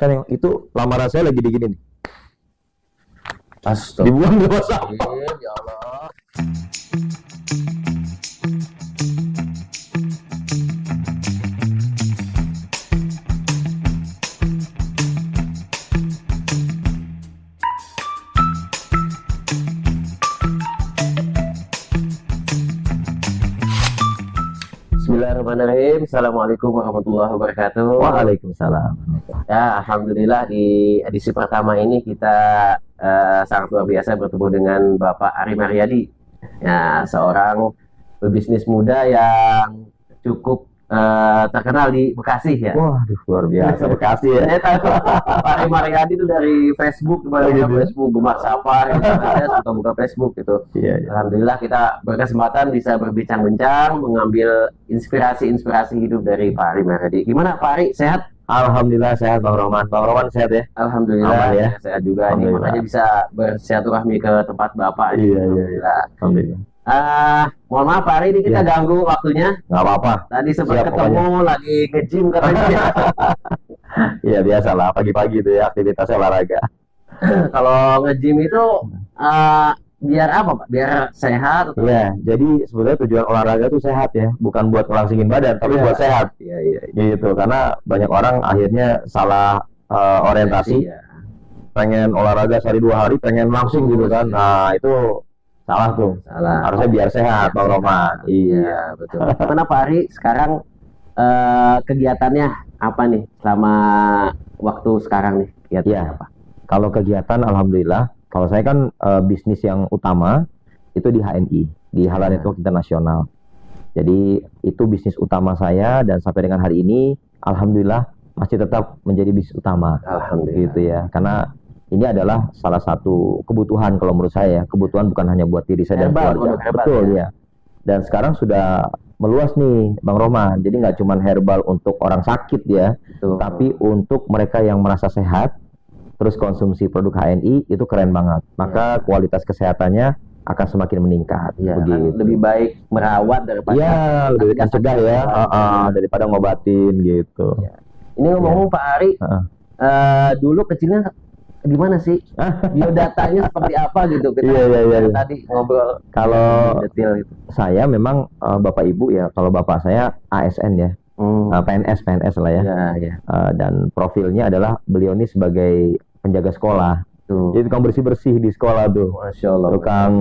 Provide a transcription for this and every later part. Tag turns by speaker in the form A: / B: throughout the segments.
A: Saya nengok, itu lamaran saya lagi digini nih.
B: Astaga.
A: Dibuang di bawah sampah.
B: Ya Allah. Bismillahirrahmanirrahim. Assalamualaikum warahmatullahi wabarakatuh.
A: Waalaikumsalam.
B: Ya, alhamdulillah di edisi pertama ini kita sangat luar biasa bertemu dengan Bapak Ari Mariadi. Ya, seorang pebisnis muda yang cukup terkenal di Bekasi ya.
A: Waduh, luar biasa. Bekasi ya.
B: Saya tahu Pak Ari Mariadi itu dari Facebook, Facebook Gemar Sapa, saya suka buka Facebook gitu.
A: Iya, iya.
B: Alhamdulillah kita berkesempatan bisa berbincang-bincang, mengambil inspirasi hidup dari Pak Ari Mariadi. Gimana Pak Ari, sehat?
A: Alhamdulillah sehat Bang Roman. Bang Roman sehat ya?
B: Alhamdulillah
A: Aman ya?
B: sehat juga nih, makanya bisa bersilaturahmi ke tempat Bapak.
A: Iya, iya, iya. Alhamdulillah.
B: Mohon maaf Pak Ari, ini kita ganggu waktunya.
A: Nggak apa-apa.
B: Tadi sempat
A: Siap,
B: ketemu lagi nge-gym katanya.
A: Iya, biasalah pagi-pagi itu ya aktivitasnya olahraga.
B: Kalau nge-gym itu biar apa Pak? Biar sehat atau?
A: Iya, jadi sebenarnya tujuan olahraga tuh sehat ya, bukan buat ngelangsingin badan, tapi
B: Iya.
A: buat sehat.
B: Iya, iya.
A: Gitu, karena banyak orang akhirnya salah orientasi,
B: Iya.
A: pengen olahraga sehari 2 hari, pengen langsing gitu kan. Nah, itu salah tuh.
B: Salah.
A: Harusnya biar sehat, Bang Roman. Iya.
B: Iya, betul. Gimana Pak Ari sekarang kegiatannya apa nih selama waktu sekarang nih? Kegiatannya
A: Iya.
B: apa?
A: Kalau kegiatan, alhamdulillah. Kalau saya kan bisnis yang utama itu di HNI, di Halal Network Internasional. Jadi itu bisnis utama saya dan sampai dengan hari ini, alhamdulillah masih tetap menjadi bisnis utama.
B: Alhamdulillah.
A: Gitu ya, karena ini adalah salah satu kebutuhan kalau menurut saya. Kebutuhan bukan hanya buat diri saya dan
B: Herbal,
A: keluarga.
B: produk herbal,
A: Betul
B: ya.
A: ya. Dan sekarang sudah meluas nih, Bang Roman. Jadi nggak cuma herbal untuk orang sakit ya,
B: Betul.
A: tapi untuk mereka yang merasa sehat, terus konsumsi produk HNI itu keren banget. Maka kualitas kesehatannya akan semakin meningkat.
B: Iya, kan
A: Begitu.
B: lebih baik merawat daripada
A: Iya, lebih baik
B: mencegah
A: mencegah ya,
B: sakit.
A: daripada ngobatin gitu.
B: Iya. Ini ngomong Pak Ari,
A: Heeh.
B: dulu kecilnya gimana sih? Biodatanya seperti apa gitu? Kita
A: Iya, iya, iya.
B: tadi ngobrol
A: Kalau
B: detail gitu.
A: saya memang Bapak Ibu ya, kalau bapak saya ASN ya, PNS lah ya.
B: Iya, iya.
A: Dan profilnya adalah beliau ini sebagai penjaga sekolah.
B: Tuh.
A: Jadi tukang bersih-bersih di sekolah tuh.
B: Masya Allah.
A: Tukang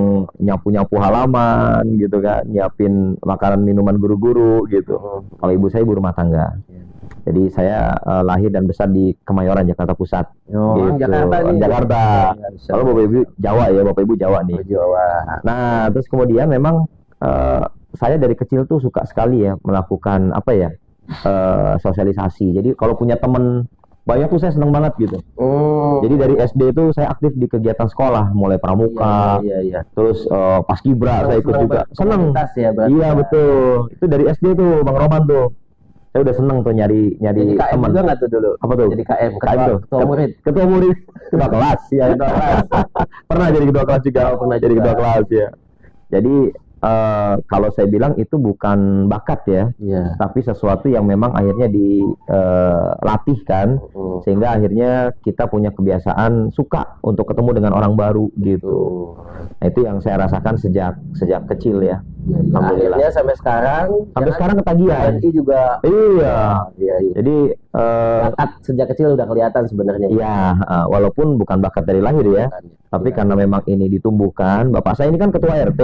A: nyapu-nyapu halaman gitu kan, nyiapin makanan minuman guru-guru gitu. Kalau ibu saya ibu rumah tangga. Jadi saya lahir dan besar di Kemayoran, Jakarta Pusat.
B: Oh, orang
A: Gitu.
B: Jakarta nih.
A: Orang Jakarta.
B: Iya, Masya
A: Kalau
B: Allah.
A: bapak ibu Jawa ya, bapak ibu Jawa nih.
B: Jawa.
A: Nah, terus kemudian memang saya dari kecil tuh suka sekali ya melakukan apa ya, sosialisasi. Jadi kalau punya temen banyak tuh saya seneng banget gitu. Jadi dari SD tuh saya aktif di kegiatan sekolah, mulai pramuka,
B: Iya, iya.
A: terus paskibra saya ikut juga. Seneng.
B: Komunitas ya berarti.
A: Iya betul. Itu dari SD tuh Bang Roman tuh. Saya udah seneng tuh nyari
B: Jadi KM
A: teman.
B: juga nggak tuh dulu?
A: Apa tuh?
B: Jadi KM,
A: KM tuh.
B: ketua murid.
A: Ketua murid, ketua kelas.
B: Iya, ketua kelas.
A: Pernah jadi ketua kelas juga.
B: Pernah
A: jadi
B: juga.
A: ketua kelas ya. Jadi kalau saya bilang itu bukan bakat ya,
B: Iya.
A: tapi sesuatu yang memang akhirnya dilatih kan, sehingga akhirnya kita punya kebiasaan suka untuk ketemu dengan orang baru gitu. Nah, itu yang saya rasakan sejak kecil ya. Alhamdulillah.
B: Akhirnya sampai sekarang.
A: Sampai sekarang ketagihan.
B: TNI juga.
A: Iya.
B: Iya, iya.
A: Jadi
B: Bakat sejak kecil udah kelihatan sebenarnya.
A: ya, walaupun bukan bakat dari lahir ya, tapi karena memang ini ditumbuhkan. Bapak saya ini kan ketua RT.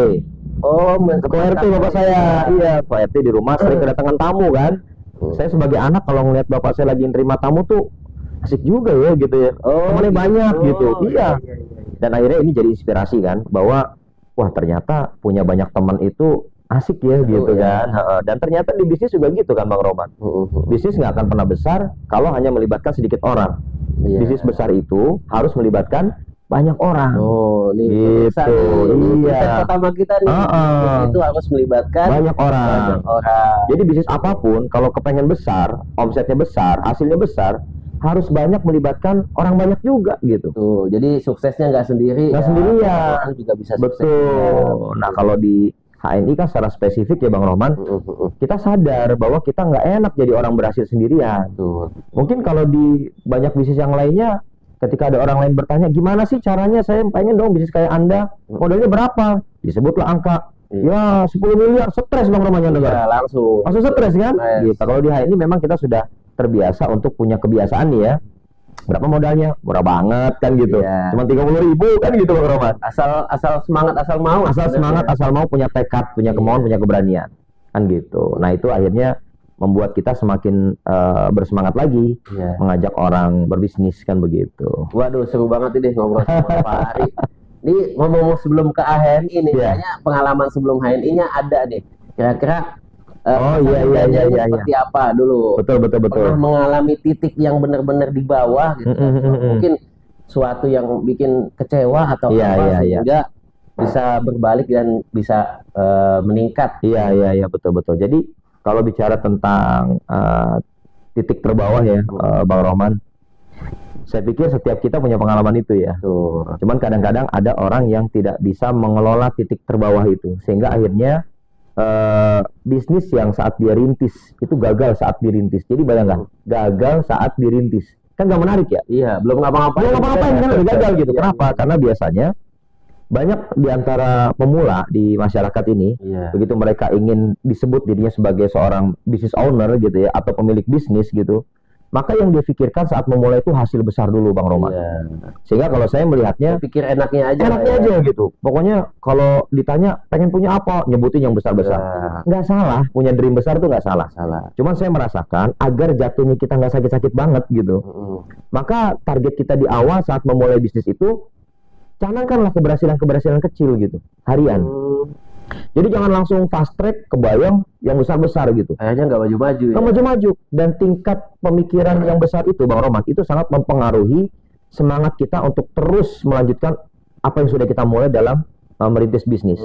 B: Oh,
A: Ketua RT bapak saya. Iya, Pak RT di rumah sering kedatangan tamu kan. Saya sebagai anak kalau ngeliat bapak saya lagi nerima tamu tuh asik juga ya gitu ya. Temennya banyak gitu. Iya. Dan akhirnya ini jadi inspirasi kan bahwa wah ternyata punya banyak teman itu asik ya gitu
B: ya.
A: kan. Dan ternyata di bisnis juga gitu kan Bang Roman. Bisnis nggak akan pernah besar kalau hanya melibatkan sedikit orang.
B: Iya.
A: Bisnis besar itu harus melibatkan banyak orang.
B: Oh, nih
A: Gitu,
B: pemirsa nih.
A: iya.
B: Bisnis pertama kita nih. Itu harus melibatkan
A: Banyak orang.
B: banyak orang.
A: Jadi bisnis apapun kalau kepengen besar, omsetnya besar, hasilnya besar, harus banyak melibatkan orang banyak juga gitu.
B: Tuh, jadi suksesnya nggak sendiri.
A: Nggak
B: ya.
A: sendirian.
B: Orang juga bisa sukses.
A: Betul. Nah, kalau di HNI kan secara spesifik ya Bang Roman, kita sadar bahwa kita nggak enak jadi orang berhasil sendirian.
B: Betul.
A: Mungkin kalau di banyak bisnis yang lainnya, ketika ada orang lain bertanya, gimana sih caranya saya pengen dong bisnis kayak Anda, modalnya berapa? Disebutlah angka. Ya 10 miliar, stres Bang Roman yang dengar.
B: Ya, langsung
A: Stres kan?
B: Yes.
A: Gitu. Kalau di HNI memang kita sudah terbiasa untuk punya kebiasaan nih ya. Berapa modalnya? Murah banget kan gitu.
B: Iya.
A: Cuma 30.000 kan gitu Bang Roman.
B: Asal semangat, asal mau.
A: Asal semangat, asal mau, punya tekad, punya kemauan, punya keberanian. Kan gitu. Nah, itu akhirnya membuat kita semakin bersemangat lagi mengajak orang berbisnis kan begitu.
B: Waduh, seru banget ini ngobrol sama Pak Ari. Ini ngomong sebelum ke HNI nih, kayaknya pengalaman sebelum HNI-nya ada nih. Kira-kira seperti apa dulu?
A: Betul.
B: Pernah mengalami titik yang benar-benar di bawah gitu. Mungkin suatu yang bikin kecewa atau sehingga bisa berbalik dan bisa meningkat.
A: Iya, betul. Jadi kalau bicara tentang titik terbawah ya, Bang Roman, saya pikir setiap kita punya pengalaman itu ya. Cuman kadang-kadang ada orang yang tidak bisa mengelola titik terbawah itu, sehingga akhirnya bisnis yang saat dia rintis itu gagal saat dirintis. Jadi bayangkan, gagal saat dirintis kan gak menarik ya?
B: Iya, belum ngapa-ngapain
A: kan udah gagal gitu. Kenapa? Karena biasanya banyak di antara pemula di masyarakat ini, begitu mereka ingin disebut dirinya sebagai seorang business owner gitu ya, atau pemilik bisnis gitu, maka yang dia pikirkan saat memulai itu hasil besar dulu Bang Roman. Sehingga kalau saya melihatnya,
B: pikir enaknya aja
A: gitu. Pokoknya kalau ditanya pengen punya apa, nyebutin yang besar-besar. Nggak salah, punya dream besar itu nggak salah. Cuman saya merasakan agar jatuhnya kita nggak sakit-sakit banget gitu. Maka target kita di awal saat memulai bisnis itu, canangkanlah keberhasilan-keberhasilan kecil gitu, harian. Jadi jangan langsung fast track kebayang yang besar-besar gitu.
B: Kayaknya nggak maju-maju ya.
A: Nggak maju-maju. Dan tingkat pemikiran yang besar itu Bang Roman, itu sangat mempengaruhi semangat kita untuk terus melanjutkan apa yang sudah kita mulai dalam merintis bisnis.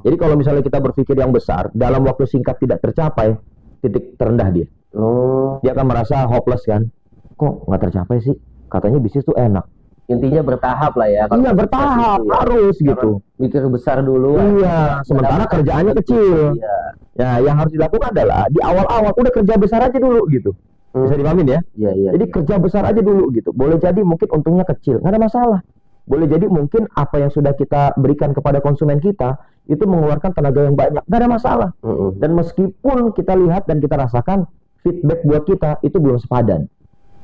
A: Jadi kalau misalnya kita berpikir yang besar, dalam waktu singkat tidak tercapai, titik terendah dia. Dia akan merasa hopeless kan. Kok nggak tercapai sih? Katanya bisnis tuh enak.
B: Intinya bertahap lah ya.
A: Iya, bertahap, harus gitu.
B: Mikir besar dulu.
A: Iya, sementara kerjaannya kecil. Ya, yang harus dilakukan adalah di awal-awal udah kerja besar aja dulu gitu. Bisa dipahamin ya?
B: Iya.
A: Jadi kerja besar aja dulu gitu. Boleh jadi mungkin untungnya kecil, nggak ada masalah. Boleh jadi mungkin apa yang sudah kita berikan kepada konsumen kita itu mengeluarkan tenaga yang banyak, nggak ada masalah. Dan meskipun kita lihat dan kita rasakan feedback buat kita itu belum sepadan.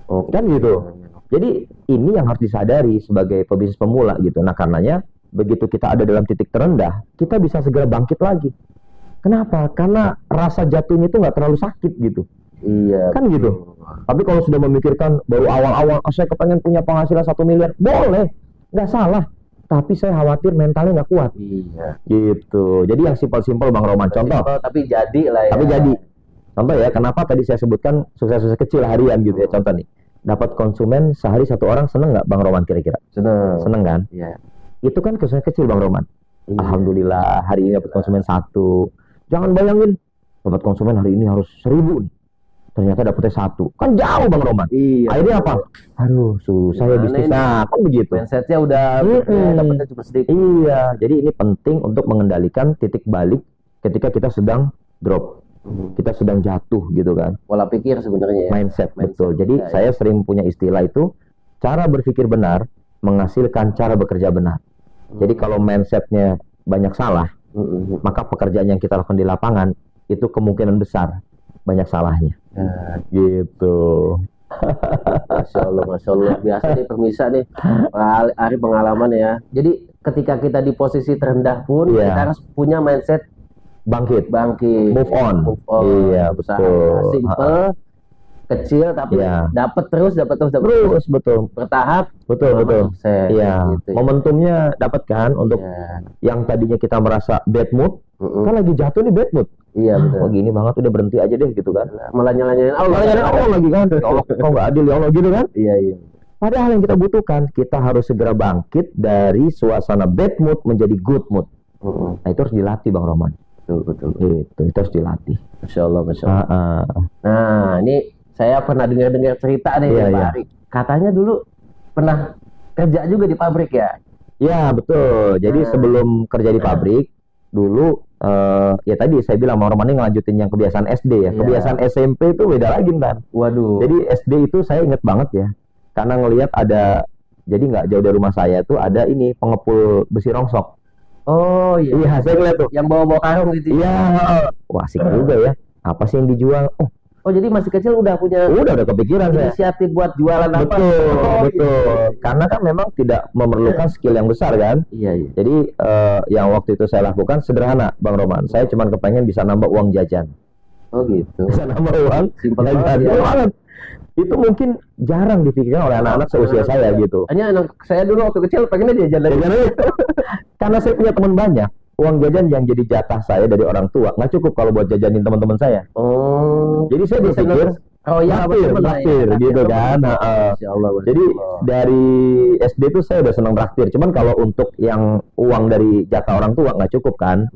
A: Kan gitu. Jadi ini yang harus disadari sebagai pebisnis pemula gitu. Nah karenanya begitu kita ada dalam titik terendah, kita bisa segera bangkit lagi. Kenapa? Karena rasa jatuhnya itu nggak terlalu sakit gitu.
B: Iya.
A: Kan gitu. Tapi kalau sudah memikirkan baru awal-awal, saya kepengen punya penghasilan 1 miliar, boleh, nggak salah. Tapi saya khawatir mentalnya nggak kuat.
B: Iya.
A: Gitu. Jadi yang simpel-simpel Bang Roman. Contoh.
B: Tapi jadi lah ya.
A: Tapi jadi. Contoh ya, kenapa tadi saya sebutkan sukses-sukses kecil harian gitu ya. Contoh nih. Dapat konsumen sehari 1 orang, seneng nggak Bang Roman kira-kira? Seneng kan?
B: Iya.
A: Itu kan sukses kecil Bang Roman. Alhamdulillah hari ini dapat konsumen 1. Jangan bayangin dapat konsumen hari ini harus 1000 nih. Ternyata dapetnya 1. Kan jauh Bang Roman.
B: Iya.
A: Akhirnya apa? Aduh, susah ya bisnisnya. Kan begitu.
B: Mindsetnya udah dapetnya cuma sedikit.
A: Iya. Jadi ini penting untuk mengendalikan titik balik ketika kita sedang drop. Kita sedang jatuh gitu kan.
B: Pola pikir sebenarnya ya.
A: Mindset. Betul. Jadi saya sering punya istilah itu, cara berpikir benar menghasilkan cara bekerja benar. Jadi kalau mindsetnya banyak salah, maka pekerjaan yang kita lakukan di lapangan itu kemungkinan besar banyak salahnya. Gitu.
B: Masya Allah. Biasa nih pemirsa nih, Ari pengalaman ya. Jadi ketika kita di posisi terendah pun, kita harus punya mindset
A: bangkit,
B: move on.
A: Iya, betul.
B: Simple, kecil tapi dapat terus,
A: betul.
B: Bertahap,
A: betul.
B: Sukses.
A: Iya.
B: Gitu,
A: momentumnya dapat kan untuk yang tadinya kita merasa bad mood, kan lagi jatuh nih bad mood.
B: Iya, betul.
A: Wah, gini banget udah berhenti aja deh gitu kan.
B: Malah nyala-nyalain Allah.
A: Lagi kan. Allah kok nggak adil ya Allah gitu kan.
B: Iya.
A: Padahal yang kita butuhkan, kita harus segera bangkit dari suasana bad mood menjadi good mood. Nah, itu harus dilatih Bang Roman.
B: Betul.
A: Itu harus dilatih.
B: Masya Allah. Nah, ini saya pernah dengar cerita nih Pak Ari. Katanya dulu pernah kerja juga di pabrik ya?
A: Ya, betul. Jadi sebelum kerja di pabrik, dulu ya tadi saya bilang Bang Roman ini ngelanjutin yang kebiasaan SD ya.
B: Iya.
A: Kebiasaan SMP itu beda lagi kan.
B: Waduh.
A: Jadi SD itu saya inget banget ya, karena ngelihat ada, jadi nggak jauh dari rumah saya tuh ada ini pengepul besi rongsok.
B: Oh iya.
A: Iya, saya ngeliat tuh.
B: Yang bawa-bawa karung gitu.
A: Iya, wah asik juga ya. Apa sih yang dijual?
B: Oh jadi masih kecil udah punya
A: Udah kepikiran saya.
B: inisiatif buat jualan apa?
A: Betul,
B: Oh,
A: betul.
B: iya.
A: Karena kan memang tidak memerlukan skill yang besar kan.
B: Iya, iya.
A: Jadi yang waktu itu saya lakukan sederhana, Bang Roman. Saya cuma kepengen bisa nambah uang jajan.
B: Oh gitu.
A: Bisa nambah uang
B: Simpel
A: jajan.
B: banget ya.
A: Simpel banget. Itu mungkin jarang dipikirkan oleh anak-anak seusia saya gitu.
B: Hanya anak saya dulu waktu kecil pengennya jajan
A: Jajan aja. Karena saya punya teman banyak. Uang jajan yang jadi jatah saya dari orang tua nggak cukup kalau buat jajanin teman-teman saya.
B: Oh.
A: Jadi saya berpikir,
B: Oh iya,
A: traktir gitu kan.
B: Insya Allah.
A: Jadi dari SD tuh saya udah senang traktir. Cuman kalau untuk yang uang dari jatah orang tua nggak cukup kan.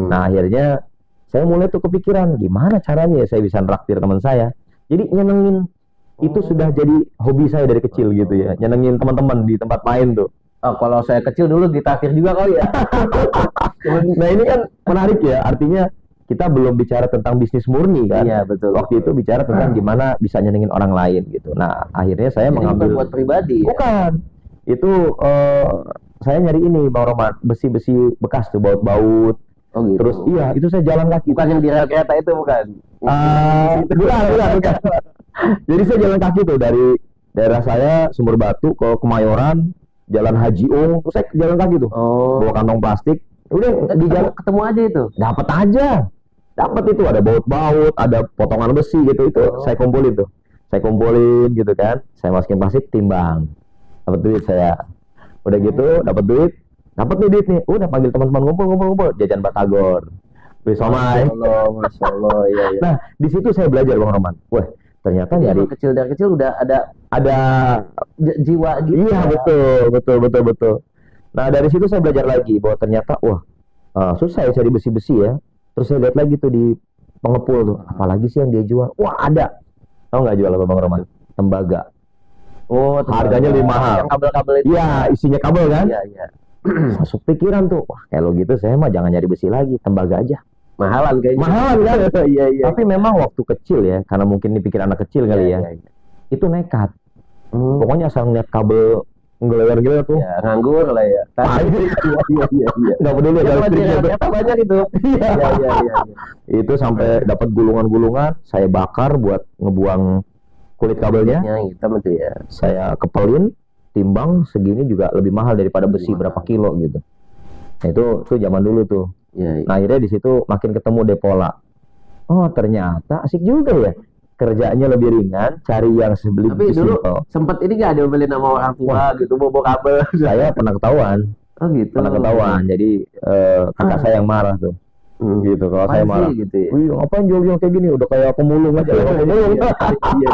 A: Nah akhirnya saya mulai tuh kepikiran gimana caranya ya saya bisa traktir teman saya. Jadi nyenengin itu sudah jadi hobi saya dari kecil gitu ya. Nyenengin teman-teman di tempat main tuh.
B: Oh, kalau saya kecil dulu ditraktir juga kali ya.
A: Nah ini kan menarik ya. Artinya kita belum bicara tentang bisnis murni kan.
B: Iya betul.
A: Waktu itu bicara tentang gimana bisa nyenengin orang lain gitu. Nah akhirnya saya
B: Jadi
A: mengambil
B: bukan buat pribadi. Ya?
A: bukan itu saya nyari ini Bang Roman, besi-besi bekas tuh baut-baut.
B: Oh gitu.
A: Terus iya itu saya jalan kaki.
B: Bukan yang di rel kereta itu bukan.
A: Bukan. Jadi saya jalan kaki tuh dari daerah saya Sumber Batu ke Kemayoran, Jalan Haji terus saya jalan kaki tuh.
B: Oh.
A: Bawa kantong plastik. Udah di jalan
B: ketemu aja itu.
A: dapat aja. Dapat itu ada baut-baut, ada potongan besi gitu itu saya kumpulin tuh. Saya kumpulin gitu kan. Saya masukin plastik, timbang. Dapat duit saya. Udah gitu dapat duit nih. Udah panggil teman-teman ngumpul jajan batagor. Beli somai.
B: Masya Allah, iya, iya.
A: Nah, di situ saya belajar Bang Roman. Wah, ternyata
B: Jadi
A: dari
B: dari kecil udah ada jiwa gitu.
A: iya betul. Nah, dari situ saya belajar lagi bahwa ternyata susah ya cari besi-besi ya. Terus saya lihat lagi tuh di pengepul tuh, apalagi sih yang dia jual? Wah, ada. Tahu nggak jual apa Bang Roman? Tembaga.
B: Oh,
A: Harganya lebih mahal.
B: Yang kabel-kabel itu.
A: Iya, isinya kabel kan?
B: Iya.
A: Masuk pikiran tuh. Wah, kalau gitu saya mah jangan nyari besi lagi, tembaga aja.
B: Mahalan kayaknya.
A: Mahalan kan?
B: Iya.
A: Tapi memang waktu kecil ya, karena mungkin dipikir anak kecil kali ya.
B: Iya.
A: Itu nekat. Pokoknya asal ngeliat kabel ngelewer-ngelewer tuh.
B: Ya, nganggur lah ya. Iya.
A: Nggak peduli ada listriknya tuh.
B: Ternyata banyak itu. Iya.
A: Itu sampai dapat gulungan-gulungan, saya bakar buat ngebuang kulit kabelnya.
B: Yang hitam itu ya.
A: Saya kepelin, timbang segini juga lebih mahal daripada besi berapa kilo gitu. Nah, itu zaman dulu tuh.
B: Iya.
A: Nah, akhirnya di situ makin ketemu Depola. Oh, ternyata asik juga ya. Kerjanya lebih ringan, cari yang sebeli
B: Tapi dulu sempat ini nggak diomelin sama orang tua gitu, bobo kabel.
A: Saya pernah ketahuan.
B: Oh gitu.
A: Pernah ketahuan. Jadi kakak saya yang marah tuh. Gitu kalau saya marah.
B: Gitu ya?
A: Wih, ngapain jual kayak gini? Udah kayak pemulung aja.
B: Iya.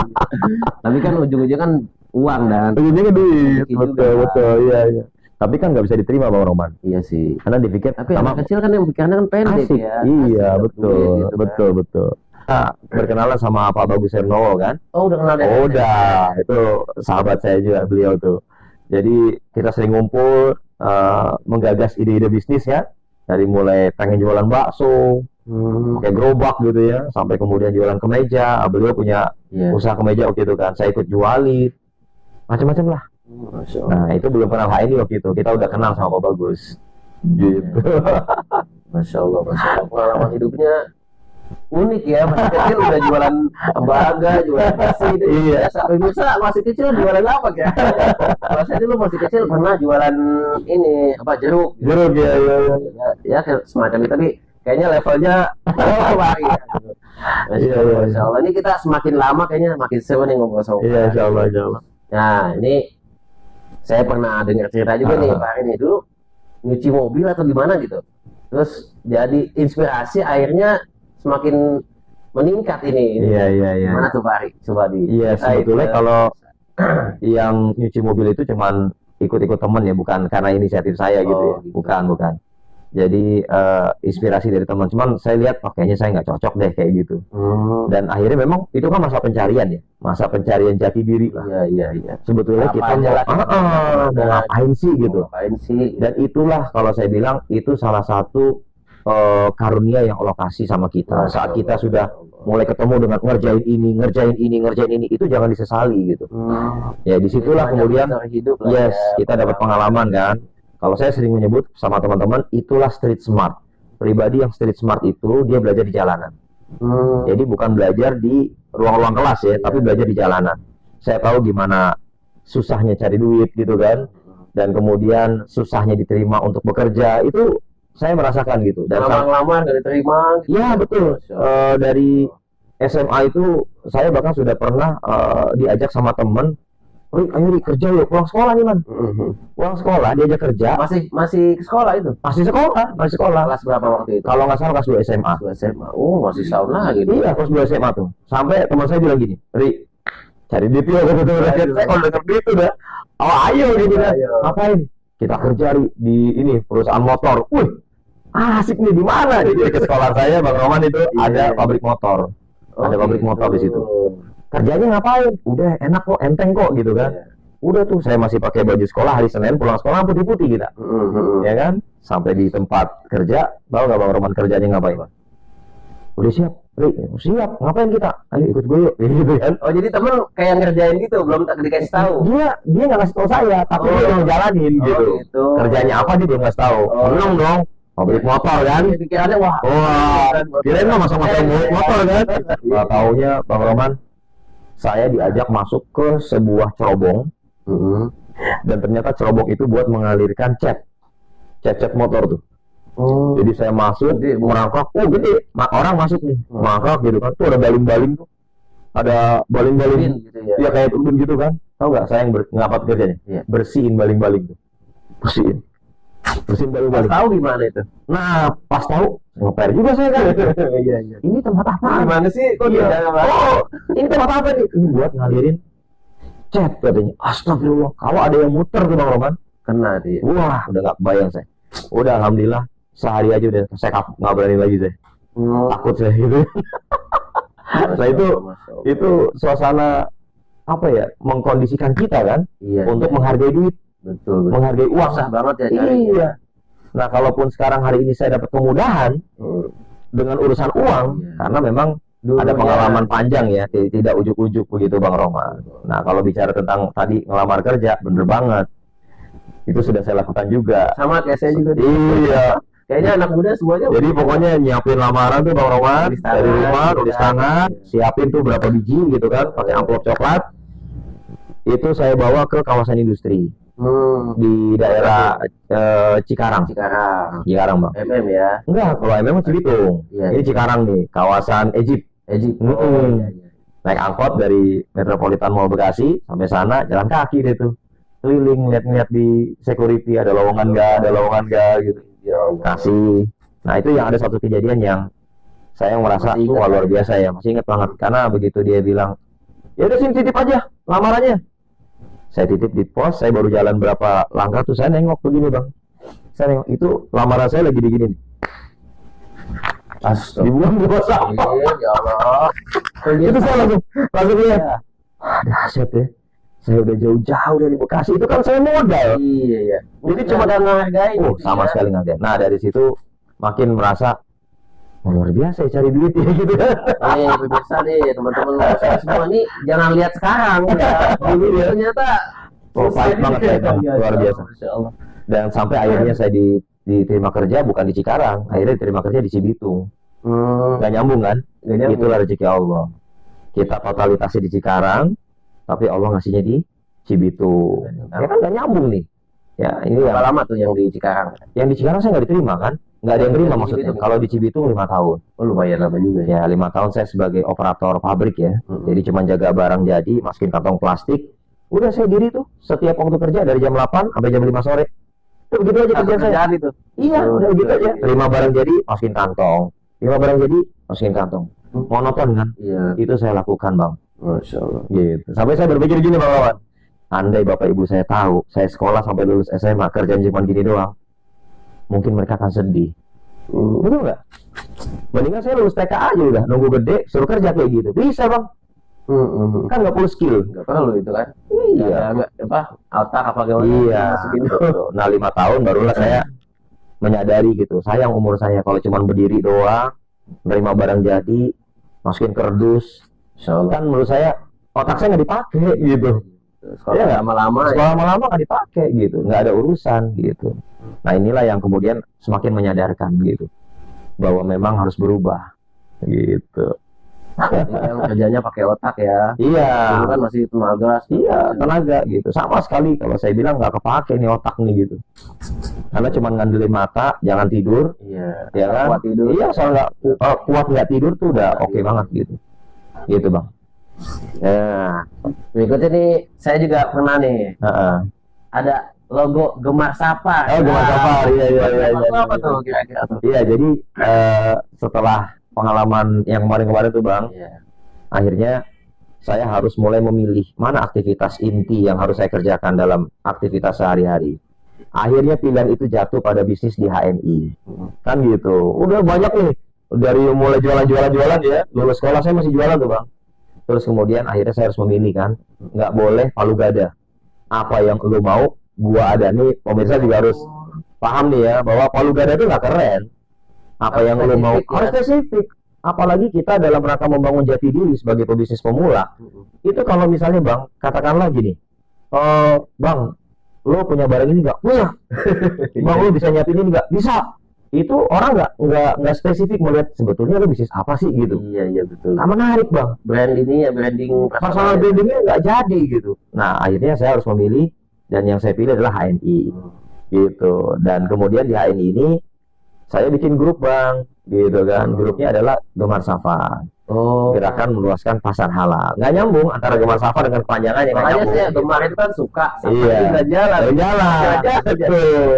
B: Tapi kan ujung-ujungnya kan uang dan
A: Ujungnya duit.
B: Juga.
A: Betul, iya. Tapi kan nggak bisa diterima Bang Roman.
B: Iya sih.
A: Karena dipikir
B: Tapi anak kecil kan yang pikirannya kan pendek
A: asik.
B: ya.
A: Iya,
B: Asik,
A: betul,
B: gitu kan.
A: betul. Nah, berkenalan sama Pak Bagus Hernowo kan?
B: Oh, udah kenal dari
A: Udah, itu sahabat saya juga beliau tuh. Jadi kita sering ngumpul menggagas ide-ide bisnis ya. Dari mulai pengen jualan bakso, kayak gerobak gitu ya, sampai kemudian jualan kemeja. Beliau punya usaha kemeja waktu itu kan. Saya ikut jualin, macam-macam lah. Nah, itu belum kenal HNI waktu itu. Kita udah kenal sama Pak Bagus. Gitu.
B: Masya Allah. Pengalaman hidupnya unik ya, masih kecil udah jualan tembaga, jualan besi.
A: Iya.
B: Sampai bisa masih kecil jualan apa ya? Kalau saya dulu masih kecil pernah jualan ini apa jeruk.
A: Jeruk ya.
B: Ya semacam itu, tapi kayaknya levelnya lari.
A: Iya.
B: Masya Allah. Ini kita semakin lama kayaknya makin seru nih ngobrol sama.
A: Iya, insya Allah.
B: Nah, ini saya pernah dengar cerita juga nih Pak ini dulu nyuci mobil atau gimana gitu. Terus jadi inspirasi akhirnya semakin meningkat ini.
A: Iya.
B: Mana tuh Pak Ari? Coba di.
A: Iya, sebetulnya kalau yang nyuci mobil itu cuman ikut-ikut teman ya, bukan karena inisiatif saya gitu ya.
B: Gitu.
A: Bukan. Jadi inspirasi dari teman. Cuman saya lihat, kayaknya saya nggak cocok deh kayak gitu. Dan akhirnya memang itu kan masa pencarian ya, masa pencarian jati diri lah.
B: Iya.
A: Sebetulnya
B: Apa
A: kita
B: aja lah,
A: mau ngapain sih gitu.
B: Ngapain sih?
A: Dan itulah kalau saya bilang itu salah satu karunia yang Allah kasih sama kita. Saat kita sudah mulai ketemu dengan ngerjain ini, itu jangan disesali gitu. Ya disitulah kemudian
B: hidup lah
A: yes,
B: ya.
A: kita dapat pengalaman kan. Kalau saya sering menyebut sama teman-teman, itulah street smart. Pribadi yang street smart itu dia belajar di jalanan. Jadi bukan belajar di ruang-ruang kelas ya, tapi belajar di jalanan. Saya tahu gimana susahnya cari duit gitu kan, dan kemudian susahnya diterima untuk bekerja, itu saya merasakan gitu. Dan
B: Lama-lama gak diterima gitu.
A: ya betul. Dari SMA itu saya bahkan sudah pernah diajak sama temen, "Ri, ayo Ri, kerja yuk, pulang sekolah nih man." Pulang sekolah diajak kerja,
B: Masih ke sekolah itu?
A: masih sekolah.
B: Kelas berapa waktu itu?
A: Kalau nggak salah kelas 2 SMA.
B: Kelas SMA. Oh, masih setahun lagi.
A: Iya, kelas 2 SMA tuh. Sampai teman saya bilang gini, "Ri, cari duit ya." Saya kalau denger duit udah, "Oh ayo," gitu kan.
B: Ayo.
A: "Ngapain?" "Kita kerja Ri, di ini perusahaan motor." "Wih, asik nih, di mana?" Jadi ke sekolah saya Bang Roman itu ada pabrik motor. Ada pabrik motor di situ. Kerjanya ngapain? Udah enak kok, enteng kok gitu kan. Udah tuh saya masih pakai baju sekolah hari Senin, pulang sekolah putih-putih kita. Ya kan? Sampai di tempat kerja, tahu nggak Bang Roman kerjanya ngapain? Udah siap, Ri, siap. Ngapain kita? Ayo ikut gue yuk. Gitu kan.
B: Oh, jadi temen kayak ngerjain gitu, belum dikasih tahu.
A: Dia nggak ngasih tahu saya, tapi dia udah ngejalanin gitu.
B: Gitu.
A: Kerjanya apa dia belum ngasih tahu. Belum dong. Pabrik motor kan.
B: Pikirannya wah.
A: Kirain mah masuk-masuk motor kan. Nggak taunya Bang Roman, saya diajak masuk ke sebuah cerobong, dan ternyata cerobong itu buat mengalirkan cat motor tuh. Jadi saya masuk, merangkak, gede, orang masuk nih, merangkak gitu kan, tuh ada baling-baling tuh, ada baling-baling,
B: Gitu ya.
A: ya kayak turbin gitu kan. Tahu nggak saya yang ngapat kerjanya?
B: Iya.
A: Bersihin baling-baling tuh, bersihin
B: Pas
A: baling-baling.
B: tahu gimana itu?
A: Nah, pas tahu, ngeper juga saya kan.
B: Iya.
A: Ini tempat apa?
B: Gimana sih? Kok
A: Iya.
B: dia jalan?
A: Ini tempat apa nih? Ini buat ngalirin cat katanya. Astagfirullah. Kalau ada yang muter tuh Bang Roman,
B: Kena dia.
A: wah udah nggak bayang saya. Udah alhamdulillah sehari aja udah saya nggak berani lagi saya. Takut saya gitu. Nah itu suasana apa ya? Mengkondisikan kita kan
B: Iya.
A: untuk menghargai duit,
B: Betul.
A: menghargai uang.
B: Susah banget ya cari.
A: Iya. Nah kalaupun sekarang hari ini saya dapat kemudahan dengan urusan uang, karena memang ada pengalaman panjang ya, tidak ujuk-ujuk begitu Bang Roman. Nah kalau bicara tentang tadi ngelamar kerja, bener banget. Itu sudah saya lakukan juga.
B: Sama kayak saya juga.
A: Iya.
B: Kayaknya anak muda semuanya.
A: Jadi pokoknya nyiapin lamaran tuh Bang Roman
B: Tulis tangan,
A: dari rumah,
B: gitu
A: tulis
B: kan.
A: tangan, siapin tuh berapa biji gitu kan, pakai amplop coklat. Itu saya bawa ke kawasan industri di daerah Cikarang. Cikarang Bang.
B: MM ya.
A: Enggak, kalau memang Cibitung.
B: Iya.
A: Ini Cikarang nih, kawasan Egypt.
B: Iya.
A: Naik angkot dari Metropolitan Mall Bekasi sampai sana, jalan kaki deh tuh. Keliling lihat-lihat di security ada lowongan nggak gitu.
B: Ya Allah.
A: Kasih. Nah, itu yang ada satu kejadian yang saya merasa
B: Masih ingat
A: wah luar
B: ya?
A: biasa ya, masih ingat banget karena begitu dia bilang, "Ya udah sini titip aja lamarannya." Saya titip di pos, saya baru jalan berapa langkah tuh saya nengok begini Bang. Saya nengok itu lamaran saya lagi digini nih. Dibuang di bawah sampah.
B: Ya Allah.
A: Itu saya langsung lihat. Dahsyat ya. Saya udah jauh-jauh dari Bekasi. Itu kan saya modal.
B: Iya.
A: Jadi cuma
B: nggak menghargai.
A: sama sekali nggak ada. Nah dari situ makin merasa luar biasa ya cari duit ya gitu.
B: Pemirsa nih teman-teman semua nih jangan lihat sekarang ya. Dulu ternyata
A: Pahit banget saya Bang. Luar biasa.
B: Masya Allah.
A: Dan sampai akhirnya saya diterima kerja bukan di Cikarang. Akhirnya diterima kerja di Cibitung. Nggak nyambung kan?
B: Nggak nyambung.
A: Itulah rezeki Allah. Kita totalitasnya di Cikarang, tapi Allah ngasihnya di Cibitung. Ya kan nggak nyambung nih. Ya ini
B: Berapa
A: yang
B: lama tuh yang di Cikarang?
A: di Cikarang saya nggak diterima kan? Nggak ada yang terima
B: Di
A: maksudnya.
B: Cibitung.
A: Kalau di Cibitung 5 tahun.
B: Oh lumayan lama juga ya.
A: Ya 5 tahun saya sebagai operator pabrik ya. Jadi cuma jaga barang jadi, masukin kantong plastik. Udah saya diri tuh setiap waktu kerja dari jam 8 sampai jam 5 sore. Itu begitu aja kerjaan saya.
B: Kerjaan itu.
A: Iya, udah begitu aja. Terima barang jadi, masukin kantong. Terima barang jadi, masukin kantong. Monoton kan?
B: Iya.
A: Itu saya lakukan Bang.
B: Masya Allah.
A: Gitu. Sampai saya berpikir gini Bang Lawan. Andai Bapak Ibu saya tahu, saya sekolah sampai lulus SMA, kerjaan cuma gini doang, mungkin mereka akan sedih. Betul nggak? Mendingan saya lulus TK aja udah, nunggu gede, suruh kerja kayak gitu. Bisa Bang. Kan nggak perlu skill.
B: Nggak perlu itu kan?
A: Iya.
B: Nggak otak apa gimana?
A: Iya.
B: Masukin.
A: Nah 5 tahun barulah saya menyadari gitu. Sayang umur saya kalau cuma berdiri doang, nerima barang jadi, masukin kerdus.
B: Insya Allah.
A: Kan menurut saya otak saya nggak dipakai gitu.
B: Sekolah
A: Iya,
B: lama-lama ya.
A: Sekolah lama-lama nggak dipakai gitu, nggak ada urusan gitu. Nah inilah yang kemudian semakin menyadarkan gitu bahwa memang harus berubah gitu.
B: Jadi yang kerjanya pakai otak ya.
A: Iya,
B: Dulu kan masih tenaga.
A: iya tenaga gitu. Sama sekali kalau saya bilang nggak kepake nih otak nih gitu. Karena cuma ngandelin mata, jangan tidur,
B: Iya.
A: ya kan?
B: Kuat tidur.
A: Iya, soal nggak kuat nggak tidur tuh udah oke banget gitu. Gitu bang.
B: Nah, berikutnya nih saya juga pernah nih
A: Heeh.
B: ada logo Gemar Sapa.
A: Oh, Gemar Sapa. Iya, iya, iya,
B: Itu
A: iya,
B: apa
A: iya.
B: tuh kira-kira tuh?
A: Iya, jadi setelah pengalaman yang kemarin-kemarin tuh bang,
B: Iya.
A: akhirnya saya harus mulai memilih mana aktivitas inti yang harus saya kerjakan dalam aktivitas sehari-hari. Akhirnya pilihan itu jatuh pada bisnis di HNI. Kan gitu. Udah banyak nih. Dari mulai jualan ya. Lulus sekolah saya masih jualan tuh bang. Terus kemudian akhirnya saya harus memilih kan. Nggak boleh palu gada. Apa yang lu mau, gua ada nih. Pemirsa juga harus paham nih ya. Bahwa palu gada itu nggak keren. Apa
B: Harus
A: yang lu mau,
B: spesifik ya.
A: harus spesifik. Apalagi kita dalam rangka membangun jati diri sebagai pebisnis pemula. Itu kalau misalnya bang, katakanlah gini, bang, lo punya barang ini nggak? Punya. Bang, lo bisa nyiapin ini nggak? Bisa. Itu orang nggak spesifik melihat sebetulnya lo bisnis apa sih gitu.
B: Iya betul.
A: Nggak menarik bang.
B: Brand ini ya branding
A: Personal brandingnya nggak jadi gitu. Nah akhirnya saya harus memilih dan yang saya pilih adalah HNI gitu. Dan kemudian di HNI ini saya bikin grup bang, gitu kan. Grupnya adalah Gemar Sapa.
B: Oh.
A: Gerakan meluaskan pasar halal. Nggak nyambung antara Gemar Sapa dengan kepanjangannya. Nggak
B: Makanya
A: nyambung.
B: saya Gemar itu kan suka sama
A: Iya.
B: jalan jalan.
A: Jalan. Betul.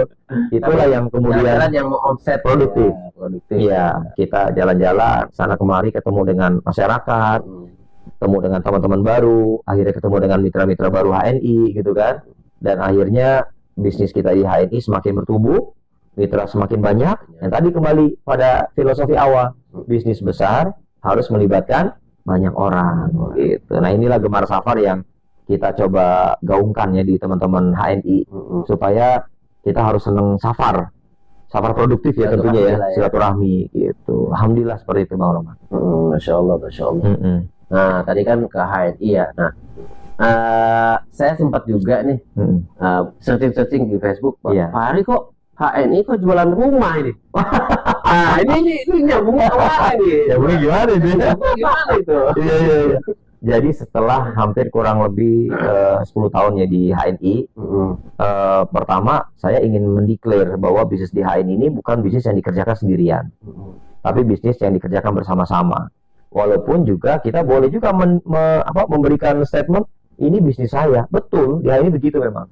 A: Itulah yang kemudian
B: jalan yang mau omset
A: produktif.
B: Ya, produktif.
A: Iya, kita jalan-jalan sana kemari ketemu dengan masyarakat, ketemu dengan teman-teman baru, akhirnya ketemu dengan mitra-mitra baru HNI gitu kan. Dan akhirnya bisnis kita di HNI semakin bertumbuh, mitra semakin banyak. Yang tadi kembali pada filosofi awal, bisnis besar harus melibatkan banyak orang gitu. Nah, inilah Gemar Safar yang kita coba gaungkan ya di teman-teman HNI supaya kita harus seneng safar produktif ya tentunya ya, silaturahmi gitu. Alhamdulillah seperti itu Bang Roman.
B: Masya Allah, Masya Allah. Nah, tadi kan ke HNI ya. Nah, saya sempat juga nih searching di Facebook.
A: Iya.
B: Pak Ari kok HNI kok jualan rumah ini? Nah, ini nyambungnya kemana ini?
A: Nyambungnya gimana ini?
B: Nyambungnya gimana itu?
A: Iya. Jadi setelah hampir kurang lebih 10 tahun ya di HNI, pertama saya ingin mendeklar bahwa bisnis di HNI ini bukan bisnis yang dikerjakan sendirian, tapi bisnis yang dikerjakan bersama-sama. Walaupun juga kita boleh juga memberikan statement ini bisnis saya, betul di HNI begitu memang.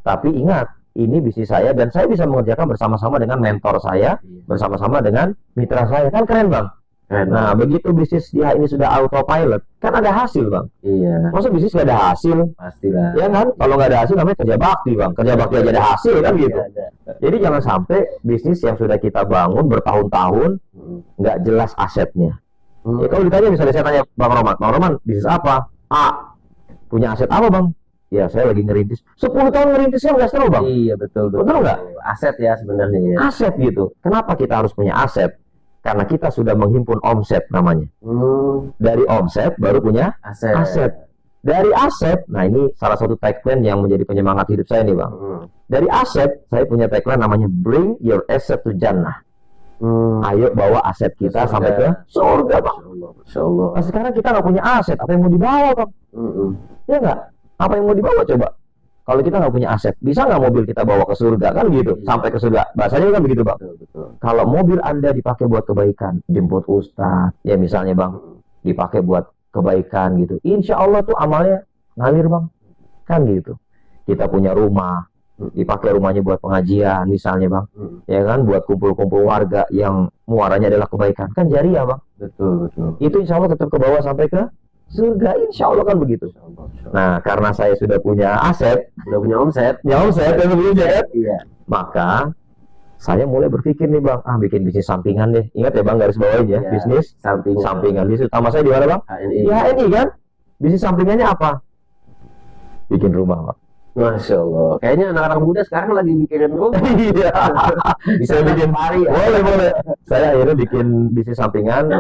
A: Tapi ingat, ini bisnis saya dan saya bisa mengerjakan bersama-sama dengan mentor saya, bersama-sama dengan mitra saya, kan keren bang. Nah, begitu bisnis dia ini sudah autopilot, kan ada hasil bang.
B: Iya.
A: Masa bisnis nggak ada hasil?
B: Pastilah.
A: Ya kan? Kalau nggak ada hasil namanya kerja bakti bang. Kerja bakti aja ada hasil kan gitu. Jadi jangan sampai bisnis yang sudah kita bangun bertahun-tahun nggak jelas asetnya. Ya kalau ditanya misalnya saya tanya Bang Roman bisnis apa? A. Punya aset apa bang? Ya saya lagi ngerintis. 10 tahun ngerintisnya nggak seru bang.
B: Iya betul.
A: Betul nggak?
B: Aset ya sebenarnya. Ya.
A: Aset gitu. Kenapa kita harus punya aset? Karena kita sudah menghimpun omset namanya. Dari omset baru punya aset. Dari aset, nah ini salah satu tagline yang menjadi penyemangat hidup saya nih bang. Dari aset, saya punya tagline namanya Bring your asset to Jannah. Ayo bawa aset kita sampai ke surga bang. Nah, sekarang kita nggak punya aset, apa yang mau dibawa bang? Ya nggak? Apa yang mau dibawa coba? Kalau kita nggak punya aset, bisa nggak mobil kita bawa ke surga kan gitu? Sampai ke surga, bahasanya kan begitu bang. Kalau mobil Anda dipakai buat kebaikan, jemput ustadz, ya misalnya bang, dipakai buat kebaikan gitu, insya Allah tuh amalnya ngalir bang, kan gitu. Kita punya rumah, dipakai rumahnya buat pengajian misalnya bang, ya kan, buat kumpul-kumpul warga yang muaranya adalah kebaikan, kan jariah bang.
B: Betul.
A: Itu insya Allah tetap ke bawah sampai ke surga, insya Allah kan begitu. Nah, karena saya sudah punya aset,
B: sudah punya omset,
A: dan sebagainya,
B: iya.
A: Maka saya mulai berpikir nih bang, bikin bisnis sampingan deh. Ingat ya bang, garis bawain ya, bisnis sampingan. Bisnis utama saya di mana bang?
B: HNI.
A: Di HNI kan. Bisnis sampingannya apa? Bikin rumah bang.
B: Masya Allah. Kayaknya anak-anak muda sekarang lagi mikirin rumah.
A: Iya.
B: Bisa
A: Saya bikin
B: hari.
A: boleh. Saya akhirnya bikin bisnis sampingan,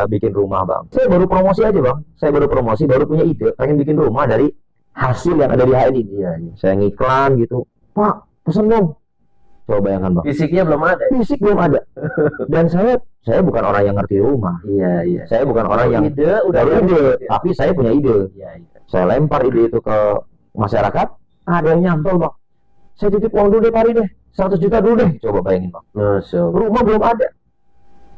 A: bikin rumah bang. Saya baru promosi aja bang. Saya baru promosi, baru punya ide, pengen bikin rumah dari hasil yang ada di HNI.
B: Iya.
A: Saya ngiklan gitu. Pak, pesen dong. Coba bayangkan bang.
B: Fisiknya belum ada.
A: Fisik belum ada. Dan saya bukan orang yang ngerti rumah.
B: Iya.
A: Saya bukan orang yang
B: ide udah
A: baru ide, tapi saya punya ide.
B: Iya.
A: Saya lempar ide itu ke masyarakat, ada yang nyantol bang. Saya titip uang dulu deh Pak Ari deh, 100 juta dulu deh. Coba bayangin bang.
B: Masya Allah.
A: Rumah belum ada.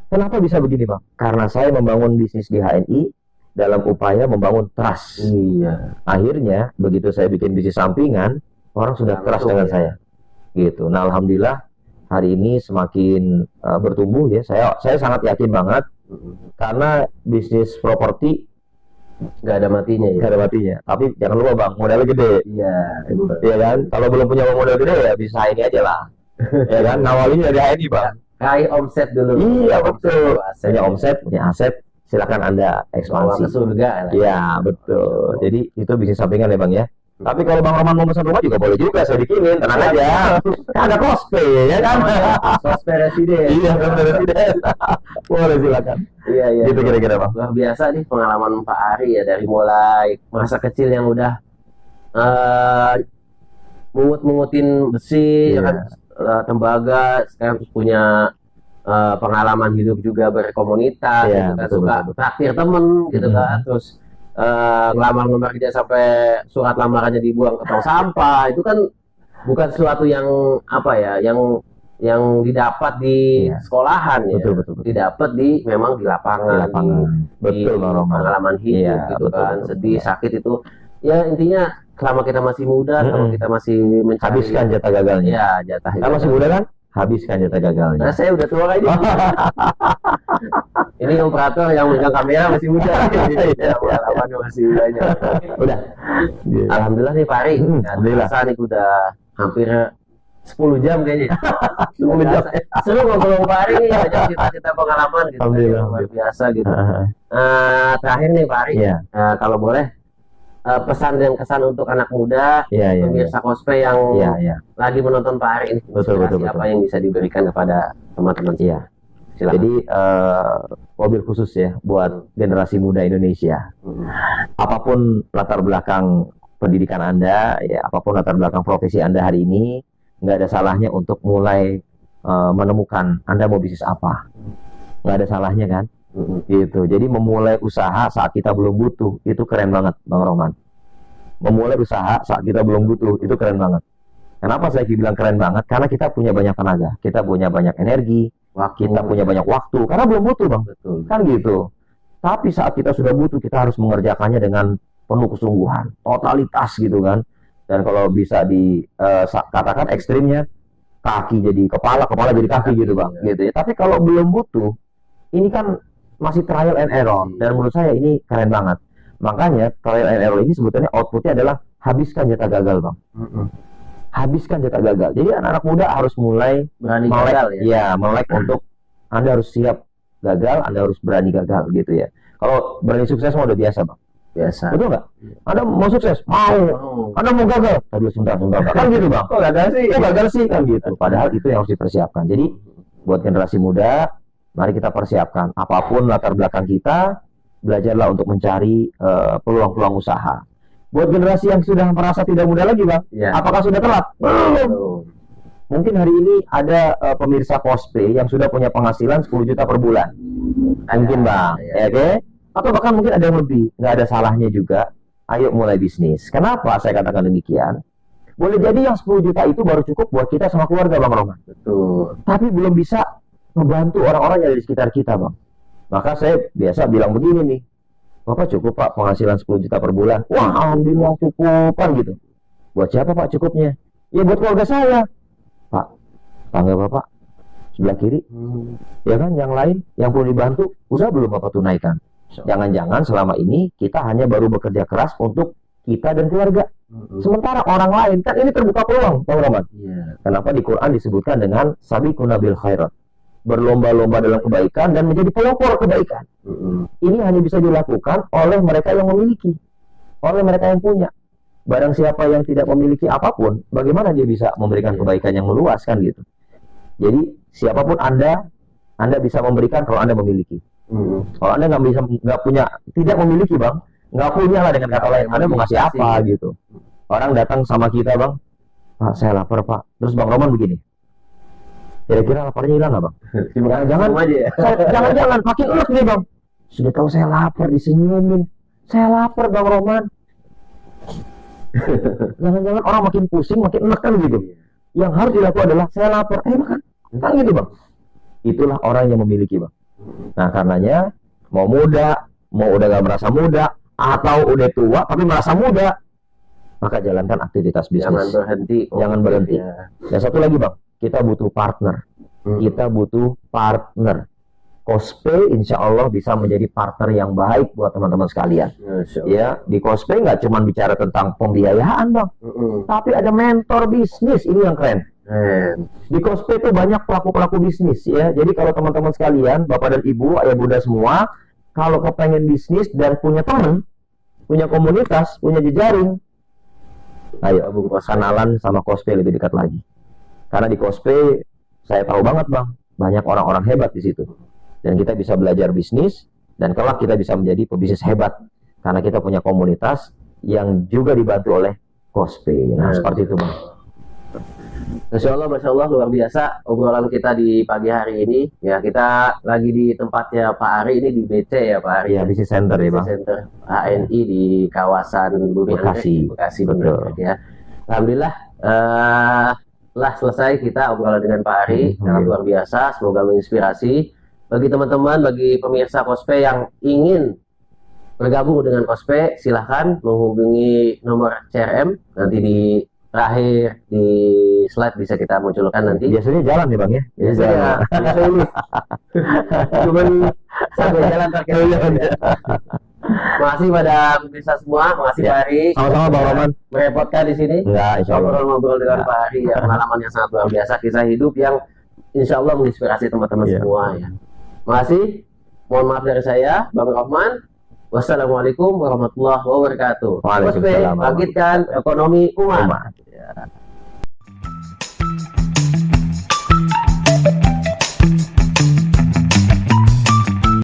A: Kenapa bisa begini bang? Karena saya membangun bisnis di HNI dalam upaya membangun trust.
B: Iya.
A: Akhirnya begitu saya bikin bisnis sampingan, orang sudah trust dengan saya. Gitu. Nah alhamdulillah hari ini semakin bertumbuh ya. Saya sangat yakin banget karena bisnis properti
B: Nggak ada matinya ya.
A: nggak ada matinya. Tapi jangan lupa bang, modalnya gede.
B: Iya.
A: Iya kan? Kalau belum punya modal gede ya bisa ini aja lah. Ya kan? Ngawalinnya dari HNI bang.
B: Raih omset dulu.
A: Iya betul.
B: Aset.
A: Punya omset, punya aset, silakan Anda
B: Bawa
A: ekspansi.
B: ke surga. lah.
A: Iya betul. Jadi itu bisnis sampingan ya bang ya. Tapi kalau Bang Roman mau pesan rumah juga boleh juga, saya bikinin, tenang aja. Kan ada cosplay ya kan?
B: Sosmed Residen.
A: Iya betul presiden. Boleh silakan.
B: Iya.
A: Gitu kira-kira bang.
B: Luar biasa nih pengalaman Pak Ari ya, dari mulai masa kecil yang udah mungutin besi,
A: Iya.
B: ya kan, tembaga, sekarang terus punya pengalaman hidup juga berkomunitas,
A: Iya,
B: gitu kan,
A: betul,
B: suka
A: betul.
B: traktir temen gitu
A: Mhm.
B: kan, terus ngelamar kerja sampai surat lamarannya dibuang ke tong sampah, itu kan bukan sesuatu yang apa ya, yang didapat di
A: Iya.
B: sekolahan ya,
A: Betul.
B: didapat memang di
A: Di
B: lapangan,
A: lapangan. Betul Bang Roman.
B: pengalaman hidup
A: Iya,
B: gitu
A: betul,
B: kan,
A: betul.
B: sedih, sakit itu ya intinya selama kita masih muda, selama
A: Mm-mm.
B: kita masih mencari,
A: Habiskan jatah gagalnya.
B: ya jatah
A: Kalau masih muda kan? Habiskan jatah gagalnya.
B: Nah, saya udah tua ini. Ini operator yang megang kamera masih muda.
A: Iya.
B: Pengalamannya masih banyak.
A: Udah. Iya.
B: Alhamdulillah nih Pak Ari.
A: Alhamdulillah.
B: Terasa nih udah hampir 10 jam kayaknya.
A: 10 jam.
B: Seru ngobrol sama Pak Ari nih, banyak cerita-cerita pengalaman gitu.
A: Alhamdulillah.
B: Luar biasa gitu. Terakhir nih Pak Ari,
A: Iya.
B: kalau boleh pesan dan kesan untuk anak muda,
A: Iya.
B: pemirsa cosplay yang
A: Iya.
B: lagi menonton Pak Ari ini,
A: Betul,
B: inspirasi
A: betul.
B: apa yang bisa diberikan kepada teman-teman?
A: Iya.
B: Silakan.
A: Jadi mobil khusus ya buat generasi muda Indonesia. Apapun latar belakang pendidikan Anda, ya apapun latar belakang profesi Anda hari ini, nggak ada salahnya untuk mulai menemukan Anda mau bisnis apa. Nggak ada salahnya kan? Gitu. Jadi memulai usaha saat kita belum butuh itu keren banget, Bang Roman. Memulai usaha saat kita belum butuh itu keren banget. Kenapa saya bilang keren banget? Karena kita punya banyak tenaga, kita punya banyak energi, kita punya banyak waktu. Karena belum butuh, Bang.
B: Betul.
A: Kan gitu. Tapi saat kita sudah butuh, kita harus mengerjakannya dengan penuh kesungguhan, totalitas gitu kan. Dan kalau bisa dikatakan ekstrimnya, kaki jadi kepala, kepala jadi kaki gitu bang, gitu ya. Tapi kalau belum butuh, ini kan masih trial and error. Dan menurut saya ini keren banget. Makanya trial and error ini sebetulnya outputnya adalah habiskan jatah gagal bang. Habiskan jatah gagal. Jadi anak-anak muda harus mulai
B: Berani
A: melek,
B: gagal ya.
A: ya melek untuk Anda harus siap gagal, Anda harus berani gagal gitu ya. Kalau berani sukses mah udah biasa bang.
B: Biasa.
A: Betul nggak? Anda mau sukses? Mau. Anda mau gagal? Tadi sebentar. Kan gitu bang.
B: Kok gagal sih?
A: Kok gagal sih kan gitu. Padahal itu yang harus dipersiapkan. Jadi buat generasi muda, mari kita persiapkan. Apapun latar belakang kita, belajarlah untuk mencari peluang-peluang usaha. Buat generasi yang sudah merasa tidak muda lagi bang,
B: Ya.
A: apakah sudah telat? Belum. Mungkin hari ini ada pemirsa cosplay yang sudah punya penghasilan 10 juta per bulan. Mungkin bang, ya oke? Atau bahkan mungkin ada yang lebih. Nggak ada salahnya juga. Ayo mulai bisnis. Kenapa saya katakan demikian? Boleh jadi yang 10 juta itu baru cukup buat kita sama keluarga bang Roman.
B: Betul.
A: Tapi belum bisa membantu orang-orang yang ada di sekitar kita bang. Maka saya biasa bilang begini nih. Bapak cukup pak penghasilan 10 juta per bulan? Wah alhamdulillah cukupan gitu. Buat siapa pak cukupnya? Ya buat keluarga saya. Pak, tangga bapak sebelah kiri. Ya kan yang lain yang perlu dibantu udah belum bapak tunaikan. Jangan-jangan selama ini kita hanya baru bekerja keras untuk kita dan keluarga. Sementara orang lain kan ini terbuka peluang, Bang Roman.
B: Iya.
A: Kenapa di Quran disebutkan dengan sabiquna bil khairat? Berlomba-lomba dalam kebaikan dan menjadi pelopor kebaikan. Ini hanya bisa dilakukan oleh mereka yang memiliki, oleh mereka yang punya. Barang siapa yang tidak memiliki apapun, bagaimana dia bisa memberikan kebaikan yang meluas kan gitu. Jadi siapapun Anda bisa memberikan kalau Anda memiliki. Kalau Anda nggak punya, tidak memiliki bang, nggak punya lah dengan kata lain, Anda mau ngasih apa gitu. Orang datang sama kita bang, Pak saya lapar Pak, terus Bang Roman begini, kira-kira laparnya hilang nggak bang? Jangan makin enak nih bang. Sudah tahu saya lapar disenyumin, saya lapar Bang Roman. Jangan-jangan orang makin pusing, makin enak kan gitu. Yang harus dilakukan adalah saya lapar, makan, kan gitu bang. Itulah orang yang memiliki bang. Nah karenanya mau muda, mau udah gak merasa muda, atau udah tua tapi merasa muda, maka jalankan aktivitas bisnis. Jangan berhenti. Dan satu lagi bang, kita butuh partner. Kita butuh partner. Cosplay insya Allah bisa menjadi partner yang baik buat teman-teman sekalian. Ya, di cosplay nggak cuma bicara tentang pembiayaan bang, tapi ada mentor bisnis, ini yang keren. Di cosplay itu banyak pelaku-pelaku bisnis ya. Jadi kalau teman-teman sekalian, bapak dan ibu, ayah bunda semua, kalau kepengen bisnis dan punya teman, punya komunitas, punya jejaring, ayo kenalan sama cosplay lebih dekat lagi. Karena di cosplay saya tahu banget bang, banyak orang-orang hebat di situ. Dan kita bisa belajar bisnis, dan kelak kita bisa menjadi pebisnis hebat karena kita punya komunitas yang juga dibantu oleh cosplay. Nah, seperti itu bang.
B: Masya Allah, luar biasa obrolan kita di pagi hari ini. Ya, kita lagi di tempatnya Pak Ari, ini di BC ya Pak Ari.
A: Ya, Business Center ya bang.
B: Center ANI di kawasan Bumi
A: Bekasi.
B: Betul. Ya. Alhamdulillah, lah selesai kita obrolan dengan Pak Ari. Sangat luar biasa, semoga menginspirasi bagi teman-teman, bagi pemirsa cosplay yang ingin bergabung dengan cosplay. Silahkan menghubungi nomor CRM nanti di terakhir di slide bisa kita munculkan nanti.
A: Biasanya jalan ya bang ya?
B: Biasanya ini cuman sambil jalan terkait. Makasih pada pemirsa semua, makasih Pak Ari.
A: Sama-sama Bang Roman.
B: Merepotkan di sini.
A: Enggak, insya Allah.
B: Ngobrol dengan Pak Ari ya, pengalaman yang sangat luar biasa, kisah hidup yang insya Allah menginspirasi teman-teman semua ya. Makasih. Mohon maaf dari saya, Bang Rohman. Wassalamualaikum warahmatullahi wabarakatuh.
A: Waalaikumsalam.
B: Bangkitkan ekonomi umat. Ya.